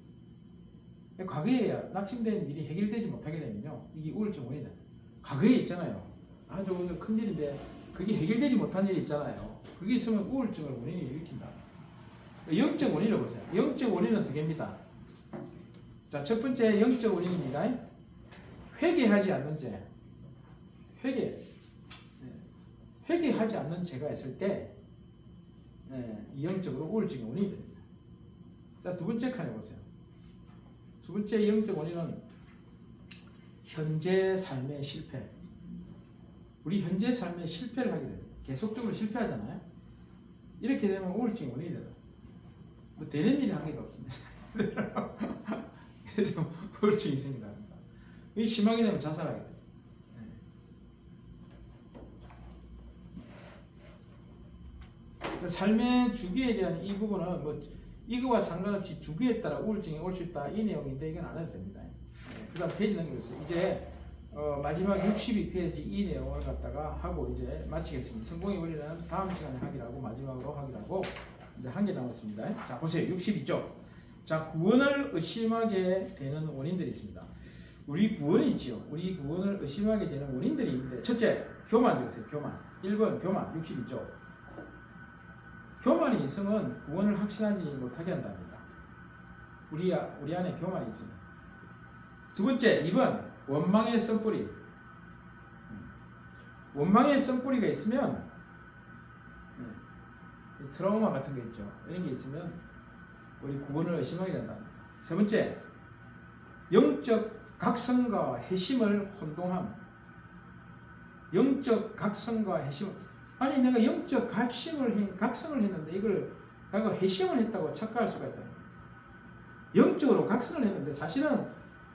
과거에 낙심된 일이 해결되지 못하게 되면요, 이게 우울증 원인이다. 과거에 있잖아요. 아주 큰 일인데 그게 해결되지 못한 일이 있잖아요. 그게 있으면 우울증을 원인이 일으킨다. 영적 원인을 보세요. 영적 원인은 두 개입니다. 자, 첫 번째 영적 원인입니다. 회개하지 않는 죄. 회개하지 않는 죄가 있을 때 영적으로 우울증의 원인이 됩니다. 자, 두 번째 칸에 보세요. 두 번째 영적 원인은 현재 삶의 실패. 우리 현재 삶의 실패를 하게 됩니다. 계속적으로 실패하잖아요. 이렇게 되면 우울증의 원인이 돼요. 뭐 되는 일이 한 개가 없습니다. 그래서 우울증이 생긴다. 이 심하게 되면 자살하게 돼요. 삶의 주기에 대한 이 부분은 뭐 이거와 상관없이 주기에 따라 우울증이 올 수 있다 이 내용인데 이건 안 해도 됩니다. 그 다음 페이지 넘겨주세요. 이제 마지막 62페이지 이 내용을 갖다가 하고 이제 마치겠습니다. 성공의 원리는 다음 시간에 하기로 하고 마지막으로 하기로 하고 이제 한 개 남았습니다. 자, 보세요. 62쪽. 자, 구원을 의심하게 되는 원인들이 있습니다. 우리 구원이 있지요. 우리 구원을 의심하게 되는 원인들이 있는데, 첫째, 교만 적으세요. 교만. 1번 교만. 62쪽. 교만이 있으면 구원을 확신하지 못하게 한답니다. 우리 안에 교만이 있으면. 두 번째, 2번 원망의 썬뿌리. 원망의 썬뿌리가 있으면 트라우마 같은 게 있죠. 이런 게 있으면 우리 구원을 의심하게 된답니다. 세 번째, 영적 각성과 회심을 혼동함. 영적 각성과 회심. 아니 내가 영적 각성을 했는데 이걸 내가 회심을 했다고 착각할 수가 있다. 영적으로 각성을 했는데 사실은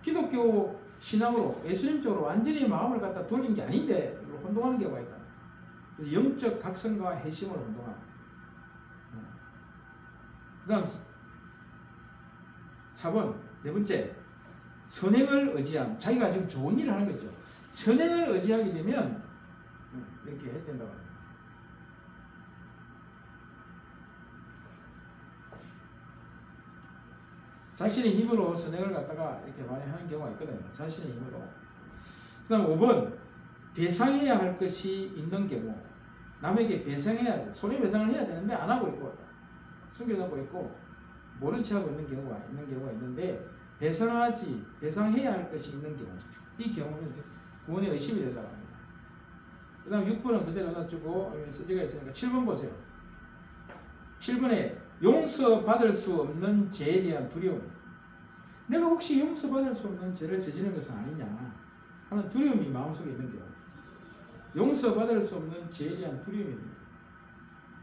기독교 신앙으로 예수님 쪽으로 완전히 마음을 갖다 돌린 게 아닌데 이걸 혼동하는 경우가 있다. 그래서 영적 각성과 회심을 혼동하는. 그다음 4번 네 번째 선행을 의지함. 자기가 지금 좋은 일을 하는 거죠. 선행을 의지하게 되면 이렇게 해야 된다고 합니다. 자신의 힘으로 선행을 갖다가 이렇게 많이 하는 경우가 있거든요. 자신의 힘으로. 그 다음 5번 배상해야 할 것이 있는 경우 남에게 배상해야 돼. 손해배상을 해야 되는데 안 하고 있고 숨겨놓고 있고 모른 채 하고 있는 경우가 있는데 배상해야 할 것이 있는 경우 이 경우는 구원의 의심이 된다고 합니다. 그 다음 6번은 그대로 놔두고 쓰지가 있으니까 7번 보세요. 7번에 용서받을 수 없는 죄에 대한 두려움. 내가 혹시 용서받을 수 없는 죄를 저지른 것은 아니냐 하는 두려움이 마음속에 있는 경우. 용서받을 수 없는 죄에 대한 두려움이 있는 경우.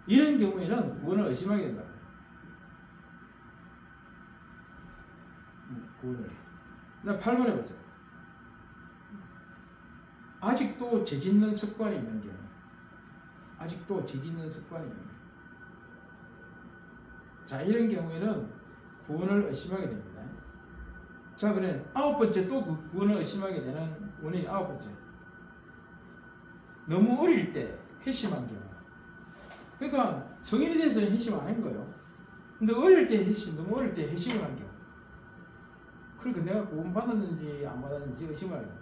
이런 경우에는 구원을 의심하게 된다. 구원을. 8번에 보세요. 아직도 죄 짓는 습관이 있는 경우. 아직도 죄 짓는 습관이 있는 경우. 자, 이런 경우에는 구원을 의심하게 됩니다. 자, 그래 9번째 또 구원을 의심하게 되는 원인이 9번째. 너무 어릴 때 회심한 경우. 그러니까 성인이 돼서는 회심 안 한 거예요. 근데 어릴 때 너무 어릴 때 회심을 한 경우. 그러니까 내가 구원 받았는지 안 받았는지 의심을 해요.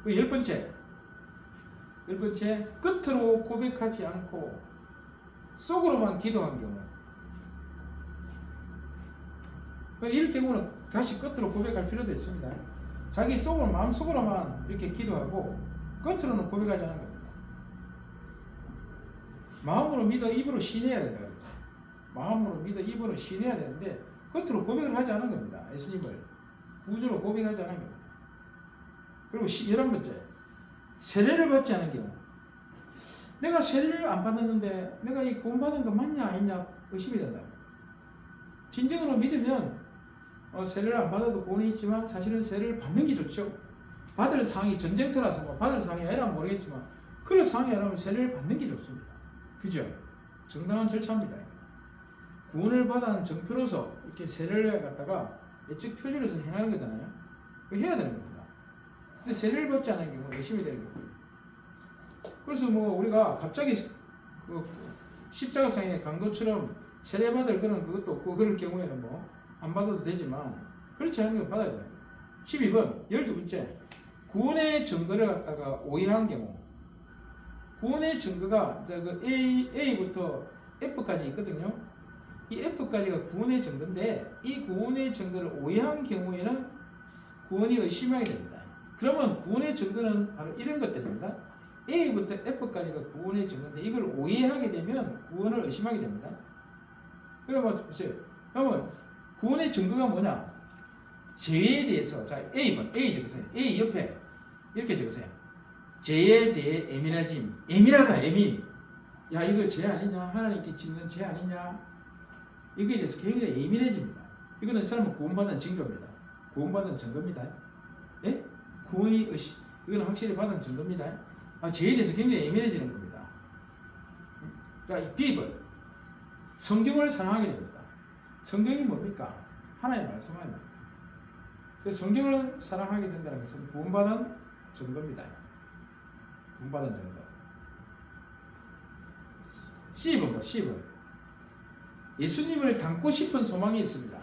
그 10번째. 끝으로 고백하지 않고 속으로만 기도한 경우. 이럴 경우는 다시 끝으로 고백할 필요도 있습니다. 자기 속으로, 마음속으로만 이렇게 기도하고 끝으로는 고백하지 않는 겁니다. 마음으로 믿어 입으로 신해야 된다. 그렇죠? 마음으로 믿어 입으로 신해야 되는데 겉으로 고백을 하지 않은 겁니다. 예수님을 구주로 고백하지 않은 겁니다. 그리고 11번째 세례를 받지 않은 경우. 내가 세례를 안 받았는데 내가 이 구원받은 거 맞냐 아니냐 의심이 된다. 진정으로 믿으면 세례를 안 받아도 구원이 있지만 사실은 세례를 받는 게 좋죠. 받을 상황이 전쟁터라서 받을 상황이 아니라면 모르겠지만 그런 상황이 아니라면 세례를 받는 게 좋습니다. 그죠? 정당한 절차입니다. 구원을 받은 정표로서 이렇게 세례를 갖다가 예측 표준에서 행하는 거잖아요. 해야 되는 겁니다. 근데 세례를 받지 않은 경우 의심이 되는 거고요. 그래서 우리가 갑자기 그 십자가상의 강도처럼 세례받을 그것도 없고 그럴 경우에는 안 받아도 되지만 그렇지 않은 건 받아야 돼요. 12번 12번째 구원의 증거를 갖다가 오해한 경우. 구원의 증거가 그 A부터 F까지 있거든요. 이 F까지가 구원의 증거인데 이 구원의 증거를 오해한 경우에는 구원이 의심하게 됩니다. 그러면 구원의 증거는 바로 이런 것들입니다. A부터 F까지가 구원의 증거인데 이걸 오해하게 되면 구원을 의심하게 됩니다. 그러면 보세요. 그러면 구원의 증거가 뭐냐? 죄에 대해서 자 A번 A 적으세요. A 옆에 이렇게 적으세요. 죄에 대해 예민해짐. 예민하다 예민. 야 이거 죄 아니냐? 하나님께 짓는 죄 아니냐? 이거에 대해서 굉장히 예민해집니다. 이거는 사람은 구원받은 증거입니다. 구원받은 증거입니다. 예? 구원이 이거는 확실히 받은 증거입니다. 죄에 대해서 굉장히 예민해지는 겁니다. 자, B번 성경을 사랑하게 됩니다. 성경이 뭡니까? 하나님의 말씀 아닙니까? 그래서 성경을 사랑하게 된다는 것은 구원받은 증거입니다. 구원받은 증거. C번 C번 예수님을 닮고 싶은 소망이 있습니다.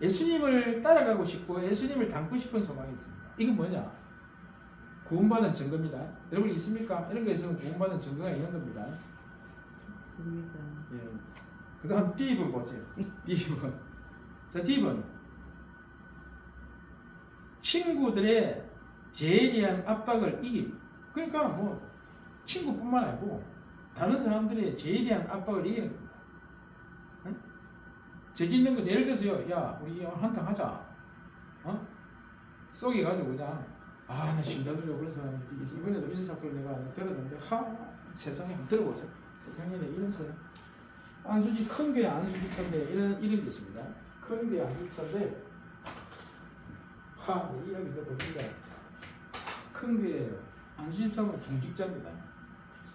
예수님을 따라가고 싶고 예수님을 닮고 싶은 소망이 있습니다. 이건 뭐냐? 구원받은 증거입니다. 여러분 있습니까? 이런 거에 있으면 구원받은 증거가 있는 겁니다. 있습니다. 예. 그 다음 D번 보세요. D번. 자, D번. 친구들의 죄에 대한 압박을 이김. 그러니까 친구뿐만 아니고 다른 사람들의 죄에 대한 압박을 이기는 겁니다. 응? 죄 짓는 것은 예를 들어서요. 야, 우리 한탕 하자. 쏘기 가지고 그냥 나 심장들려 그런 사람이 이번에도 이런 사건을 내가 들었는데 세상에 한번 들어보세요. 세상에는 이런 사람 안수지 큰게 안수집사인데 이런 게 있습니다. 큰게 안수집사인데 이야기 들어보신다. 큰게 안수집사는 중직자입니다.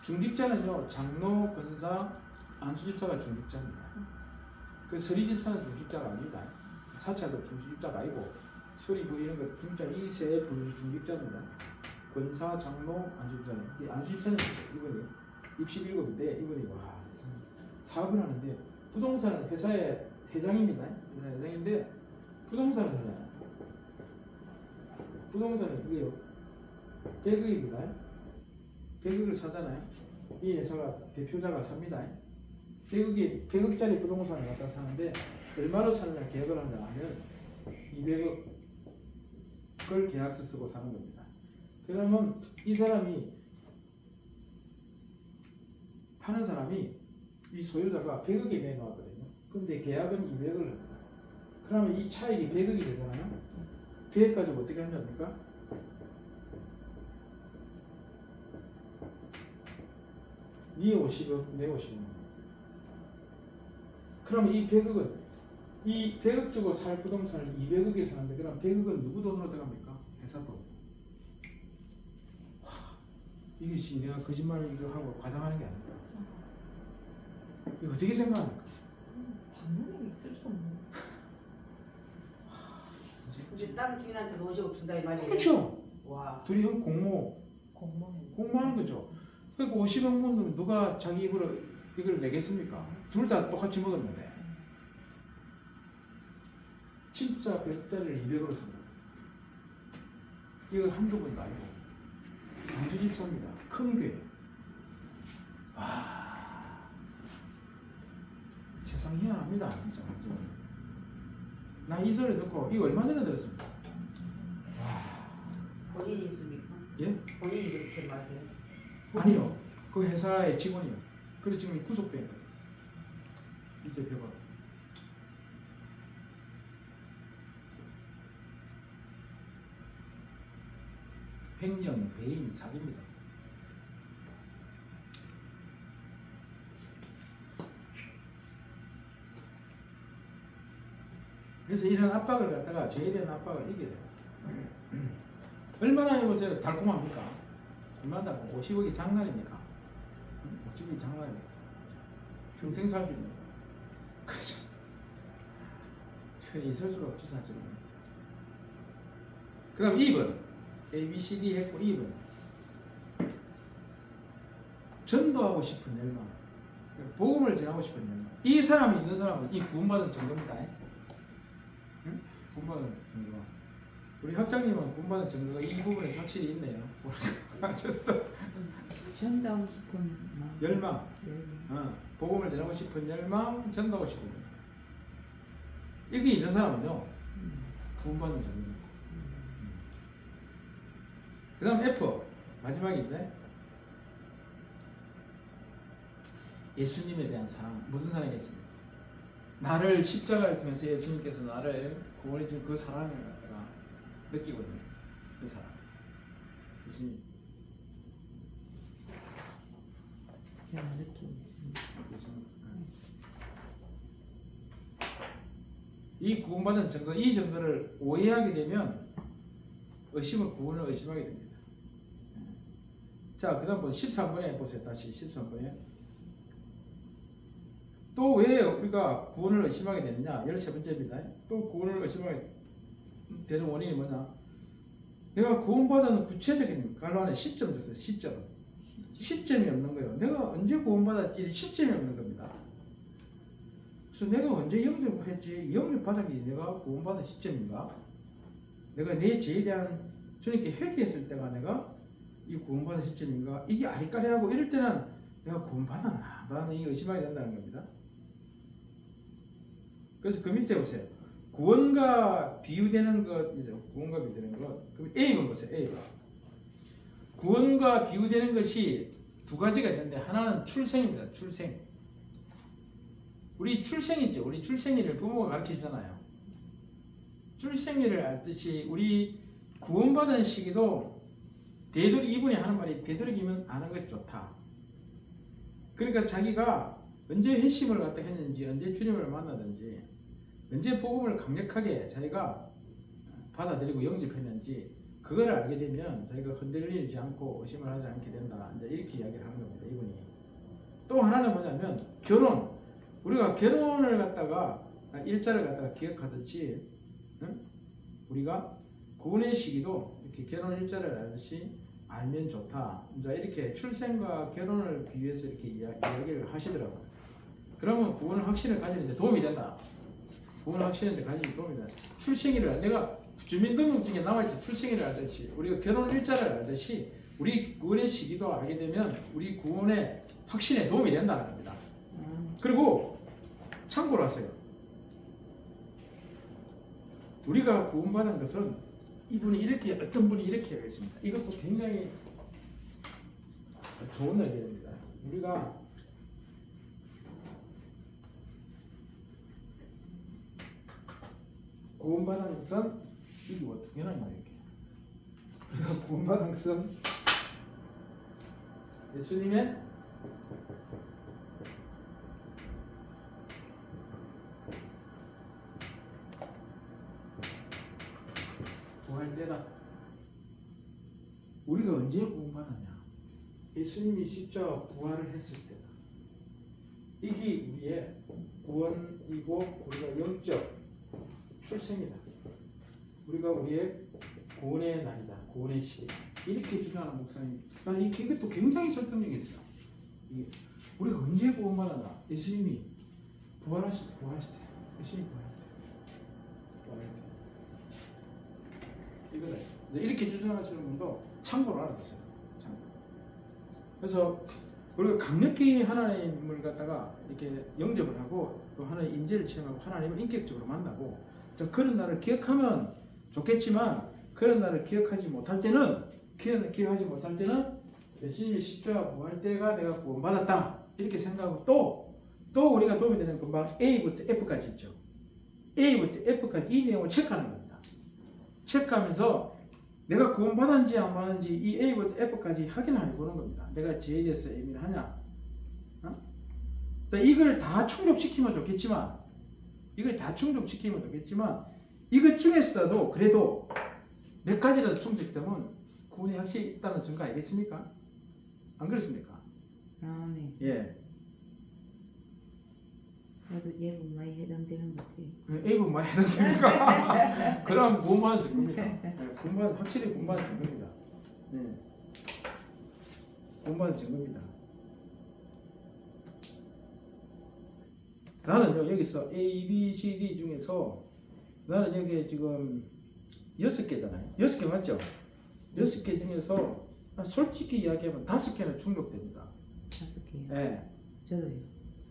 중직자는요 장로, 권사, 안수집사가 중직자입니다. 그 서리집사는 중직자가 아닙니다. 사찰도 중직자가 아니고 서리 뭐 이런 거 중직자 이 세 분이 중직자입니다. 권사, 장로, 안수집사는 이 안수집사는 이분이 67인데 이분이 사업을 하는데 부동산은 회사의 회장입니다. 회장인데 부동산을 사잖아요. 부동산은 이게요 100억입니다. 100억을 사잖아요. 이 회사가 대표자가 삽니다. 100억짜리 부동산을 갖다 사는데 얼마로 사느냐 계약을 하냐 하면 200억을 계약서 쓰고 사는 겁니다. 그러면 이 사람이 파는 사람이 이 소유자가 100억에 내놓았거든요. 근데 계약은 200억을 합니다. 그러면 이 차익이 100억이 되잖아요. 100억 가지고 어떻게 한답니까? 니 50억, 내 50억. 그러면 이 100억은 이 100억 주고 살 부동산을 200억에 사는데 그럼 100억은 누구 돈으로 들어갑니까? 회사 돈. 이것이 내가 거짓말을 하고 과장하는 게 아닙니다. 이거 어떻게 생각합니까? 당연히 있을 수 없는. 근데 땅 주인한테도 50억 준다 이 말이에요. 그렇죠. 와. 둘이 형 공모하는 거죠. 그러니까 50억 묻으면 누가 자기 입으로 이걸 내겠습니까? 둘 다 똑같이 먹었는데 진짜 100짜리를 200으로 삽니다. 이거 한두 번도 아니고 안수집사입니다. 큰 게. 세상 희한합니다. 진짜. 나 이 소리 듣고 이거 얼마 전에 들었습니다. 본인이 있습니까? 예? 본인이 그렇게 말해요. 아니요. 그 회사의 직원이요. 그래 지금 구속된 거예요. 이 대표가. 횡령, 배임, 사기입니다. 그래서 이런 압박을 갖다가 죄에 대한 압박을 이겨야 돼요. 얼마나 해보세요. 달콤합니까? 얼마나 달콤? 50억이 장난입니까? 50억이 장난입니까? 평생 살 수 있는 거. 그죠? 이건 있을 수가 없지 사실은. 그 다음 2번 A, B, C, D 했고 2번 전도하고 싶은 열망, 복음을 전하고 싶은 열망. 이 사람이 있는 사람은 이 구원받은 정도입니다. 응? 구원받은 정도. 우리 학장님은 구원받은 정도가 이 부분에 확실히 있네요. 전도하고 싶은 마음. 열망. 복음을 전하고 싶은 열망, 전도하고 싶은 열망. 이게 있는 사람은요 구원받은 정도입니다. 그 다음 F 마지막인데 예수님에 대한 사랑. 무슨 사랑이 있습니까? 나를 십자가를 통해서 예수님께서 나를 구원해 준 그 사랑을 내가 느끼거든요. 그 사랑. 예수님. 제가 느끼고 있습니다. 이 구원받은 증거, 이 증거를 오해하게 되면 의심은 구원을 의심하게 됩니다. 자, 그 다음 13번에 보세요. 다시 13번에. 또 왜 우리가 구원을 의심하게 되느냐? 13번째입니다. 또 구원을 의심하게 되는 원인이 뭐냐? 내가 구원받은 구체적인 갈로안에 시점 줬어요. 시점이 없는 거예요. 내가 언제 구원받았지? 시점이 없는 겁니다. 그래서 내가 언제 영접했지? 영접받았기 내가 구원받은 시점인가? 내가 내 죄에 대한 주님께 회개했을 때가 내가 이 구원받은 시점인가? 이게 아리까리하고 이럴 때는 내가 구원받았나? 나는 이게 의심하게 된다는 겁니다. 그래서 그 밑에 보세요. 구원과 비유되는 것이죠. 구원과 비유되는 것. 그럼 A번 보세요. A번. 구원과 비유되는 것이 두 가지가 있는데 하나는 출생입니다. 출생. 우리 출생이죠. 우리 출생일을 부모가 가르치잖아요. 출생일을 알듯이 우리 구원받은 시기도 이분이 하는 말이 되도록이면 아는 것이 좋다. 그러니까 자기가 언제 회심을 갖다 했는지, 언제 주님을 만나든지, 언제 복음을 강력하게 자기가 받아들이고 영접했는지 그걸 알게 되면 자기가 흔들리지 않고 의심을 하지 않게 된다. 이제 이렇게 이야기를 하는 겁니다. 이분이. 또 하나는 뭐냐면 결혼. 우리가 결혼을 갖다가 일자를 갖다가 기억하듯이, 응? 우리가 구원의 시기도 이렇게 결혼 일자를 알듯이 알면 좋다. 이제 이렇게 출생과 결혼을 비유해서 이렇게 이야기를 하시더라고요. 그러면 구원 확신을 가지는데 도움이 된다. 구원 확신을 가지는 도움이 된다. 출생일을 내가 주민등록증에 나와 있던 출생일을 알듯이 우리가 결혼 일자를 알듯이 우리 구원의 시기도 알게 되면 우리 구원의 확신에 도움이 된다는 겁니다. 그리고 참고로 하세요. 우리가 구원받은 것은 이분이 이렇게 어떤 분이 이렇게 하겠습니다. 이것도 굉장히 좋은 얘기입니다. 우리가 구원받은 것은 이게 두 개나 있나 이렇게. 우리가 구원받은 것은 예수님의 부활 때다. 우리가 언제 구원받았냐? 예수님이 십자가 부활을 했을 때다. 이게 우리의 구원이고 우리가 영적 출생이다. 우리가 우리의 구원의 날이다. 구원의 시기. 이렇게 주장하는 목사님. 난 이것도 굉장히 설득력이 있어. 우리가 언제 구원받았나? 예수님이 부활하실 때. 예수님 부활할 때. 이거다. 이렇게 주장하시는 분도 참고로 알아두세요. 참고. 그래서 우리가 강력히 하나님을 갖다가 이렇게 영접을 하고 또 하나님의 인재를 체험하고 하나님을 인격적으로 만나고 그런 날을 기억하면 좋겠지만 그런 날을 기억하지 못할 때는 예수님이 십자가 부활 때가 내가 구원받았다 이렇게 생각하고 또 우리가 도움이 되는 금방 A부터 F까지 있죠. A부터 F까지 이 내용을 체크하는 겁니다. 체크하면서 내가 구원받았는지 안 받았는지 이 A부터 F까지 확인을 해보는 겁니다. 내가 J에 대해서 예민하냐? 이걸 다 충족시키면 좋겠지만 이것 중에서도 그래도 몇 가지라도 충족되면 구원이 확실히 있다는 증거 아니겠습니까? 안 그렇습니까? 아, 네. 예. 그래도 예분 많이 해당되는 것 같아요. A분 많이 해당됩니까? 그럼 구원받은 증거입니다. 확실히 구원받은 증거입니다. 네. 구원받은 증거입니다. 나는 여기서 A, B, C, D 중에서 나는 여기에 지금 6개잖아요. 6개 맞죠? 6개 중에서 솔직히 이야기하면 5개는 충족됩니다. 5개요. 네. 저도요.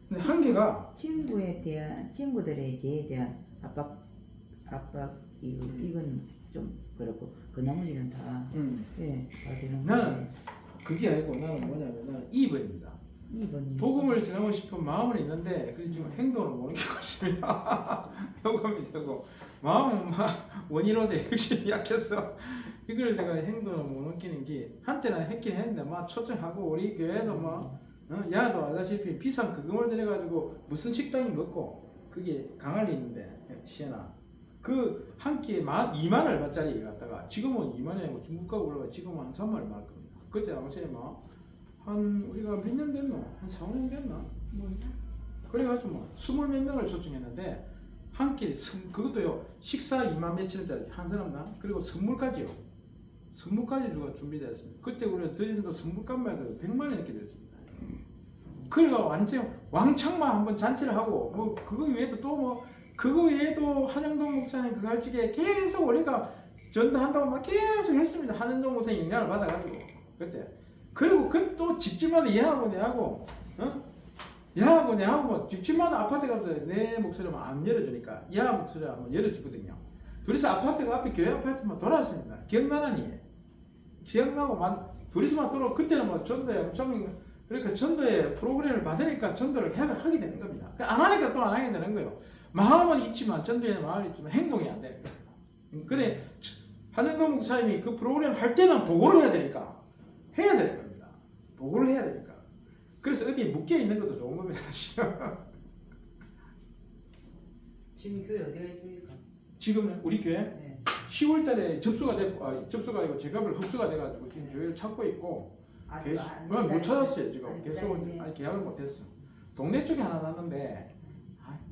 근데 한 개가 친구들에 대한 압박 이건 좀 그렇고 그 나머지는 다 다 되는 나는 그게 아니고 나는 뭐냐면 나는 2번입니다. 2번 복음을 전하고 싶은 마음은 있는데 그 지금 행동을 못 옮기고 있습니다. 요금이 되고 마음은 원인으로 돼 역시 약해서 이걸 내가 행동을 못 옮기는 게 한때는 했긴 했는데 막 초청하고 우리 교회도 뭐 야도 알다시피 비싼 그금을 들여가지고 무슨 식당이 먹고 그게 강할리 있는데 시에나 그 한 끼에 2만 얼마짜리 갖다가 지금은 2만이 아니고 중국가 올라가 지금은 한 3만 얼마 할 겁니다. 그때 당시에 한 우리가 몇 년 됐노? 한 4, 5년 됐나? 그래가지고 20몇 명을 초청했는데 한 끼 그것도요 식사 2만 며칠짜리 한 사람당 그리고 선물까지요. 선물까지 주가 준비되었습니다. 그때 우리가 드리는 선물값만 해도 100만 원 이렇게 됐습니다. 그러니까 완전 왕창만 한번 잔치를 하고 뭐 그거 외에도 한영동 목사님 그 갈직에 계속 우리가 전도한다고 막 계속 했습니다. 한영동 목사님 영향을 받아가지고 그때 그리고 그 또 집집마다 얘하고 내하고 뭐 집집마다 아파트 가서 내 목소리만 안 열어주니까 얘 목소리 한번 열어주거든요. 둘이서 아파트가 앞에 교회 아파트만 돌아왔습니다. 기억나니? 기억나고 둘이서만 돌아 그때는 뭐 전도에 엄청 그러니까 전도에 프로그램을 받으니까 전도를 하게 되는 겁니다. 안 하니까 또 안 하게 되는 거예요. 마음은 있지만 전도에는 마음이 있지만 행동이 안 되는 겁니다. 그래 한영동 목사님이 그 프로그램 할 때는 보고를 해야 되니까 해야 될 겁니다. 보고를 해야 되니까. 그래서 어디에 묶여 있는 것도 좋은 겁니다. 사실은. 지금 교회 어디가 있습니까? 지금 우리 교회 네. 10월달에 접수가 됐고 접수가 아니고 제값을 흡수가 돼가지고 지금 교회를 찾고 있고 아직 계속 안 못 기다리네. 찾았어요 지금 안 계속 기다리네. 아니 계약을 못했어. 동네 쪽에 하나 났는데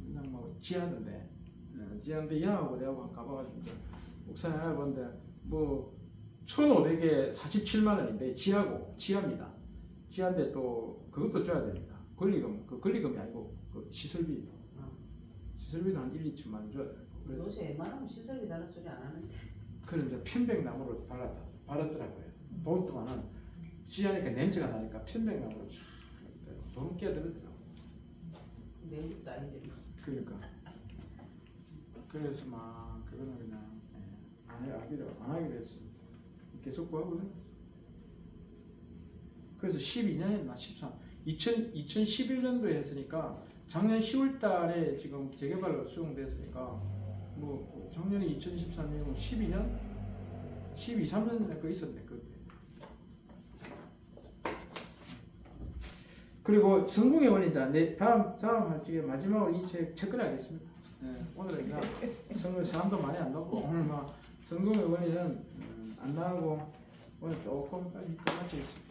그냥 뭐 지하인데 지하인데 야하고 내가 한번 가봐가지고 목사님 알아봤는데 뭐 1,500에 47만 원인데 지하입니다. 지하인데 또 그것도 줘야 됩니다. 권리금 그 권리금이 아니고 그 시설비도 한 1, 2천만 원 줘야 돼요. 그래서 요새 웬만하면 시설비 다른 소리 안 하는데. 그런 이제 편백나무로 발랐더라고요. 돈 동안은 지하니까 냄새가 나니까 편백나무로 쫙 돈 끼어들었더라고. 내 집도 아닌데. 그러니까 그래서 막 그거는 그냥 안 하기로 했습니다. 계속 구하거든. 그래서 12년이나 13, 2011년도에 했으니까 작년 10월달에 지금 재개발로 수용됐으니까 뭐 작년이 2013년이면 12년, 12, 3년 그 있었네 그. 그리고 성공의 원인자 내 다음 할 적에 마지막으로 이 책 끝내겠습니다. 네, 오늘은 그냥 사람도 많이 안 나오고 오늘 막 성공의 원인은 안 나오고 오늘 조금 빨리 끝마치겠습니다.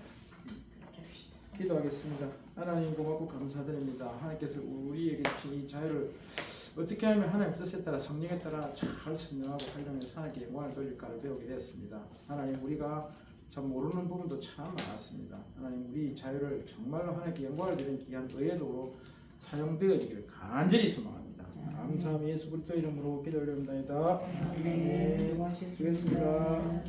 기도하겠습니다. 하나님 고맙고 감사드립니다. 하나님께서 우리에게 주신 이 자유를 어떻게 하면 하나님 뜻에 따라 성령에 따라 잘 선정하고 활용해서 하나님께 영광을 돌릴까를 배우게 되었습니다. 하나님 우리가 참 모르는 부분도 참 많았습니다. 하나님 우리 자유를 정말로 하나님께 영광을 드리는 귀한 의회도로 사용되어지기를 간절히 소망합니다. 감사함이 예수 그리스도 이름으로 기도 올립니다. 네, 수고하셨습니다.